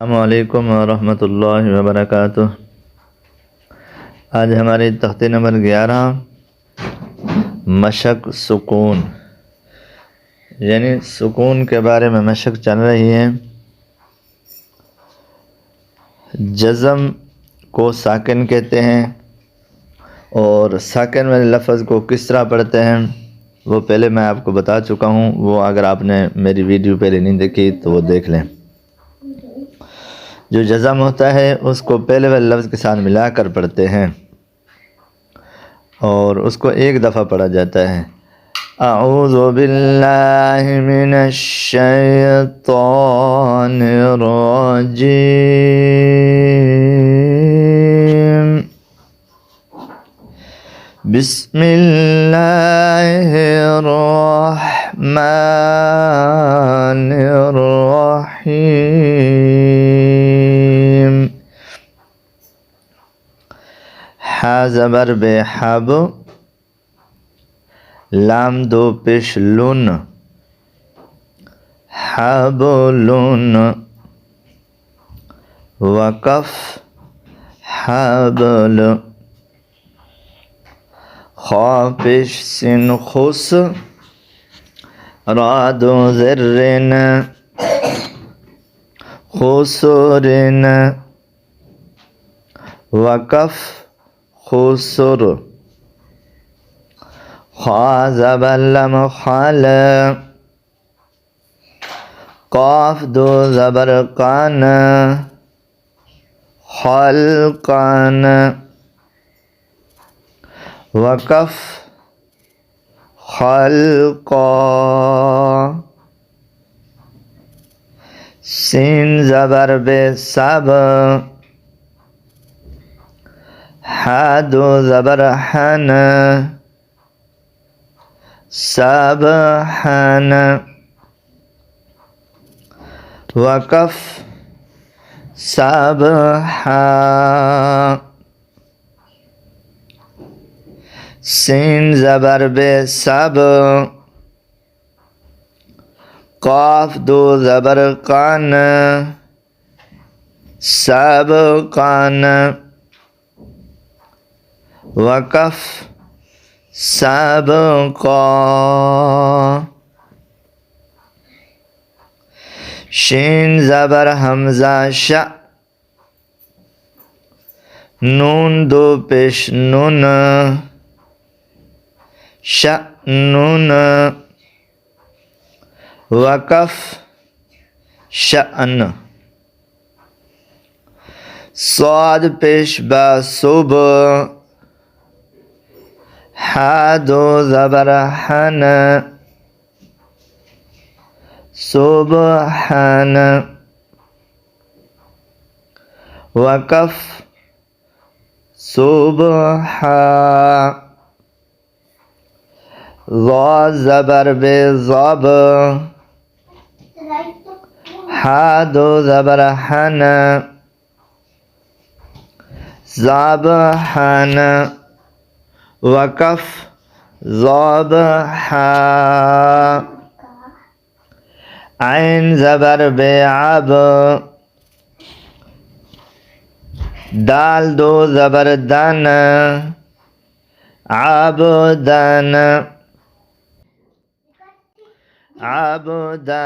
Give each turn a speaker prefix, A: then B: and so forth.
A: अस्सलामुअलैकुम वरहमतुल्लाहि वबरकातुह। आज हमारी तख्ती नंबर 11 मशक सुकून यानी सुकून के बारे में मशक चल रही है। जज़म को साकिन कहते हैं और साकिन वाले लफ्ज़ को किस तरह पढ़ते हैं वो पहले मैं आपको बता चुका हूँ। वो अगर आपने मेरी वीडियो पहले नहीं देखी तो वो देख लें। जो जज़म होता है उसको पहले वाले लफ्ज़ के साथ मिलाकर पढ़ते हैं और उसको एक दफ़ा पढ़ा जाता है। अऊज़ु बिल्लाहि मिनश शैतानिर रजीम। बिस्मिल्लाहिर रहमानिर रहीम। हा ज़बर बे हब, लाम दो पेश लुन, हबलुन, वकफ हबल, खा पेश सिन खुस, रादो ज़र्रिन, खुसुरिन, वकफ खुसुर, खा ज़बर लम खाल, काफ दो ज़बर कान, खलकान, वकफ खलका, सीन ज़बर बे सब, हा दो ज़बर हन, सबहन, वकफ सबहा, सीन ज़बर बे सब, काफ दो ज़बर कान, सब कान, वकफ सब का, शीन ज़बर हमज़ा श, नून दो पेश नून, शअनून, वकफ शअन, स्वाद पेश बा सुब, हा दो ज़बर हन, सुबहान, वकफ सुबहा, ज़ा ज़बर बे ज़ब, हा दो ज़बर हन, ज़बहन, वकफ ज़बहा, ऐन ज़बर बे अब, दाल दो ज़बर दन, आबदन, आबदा।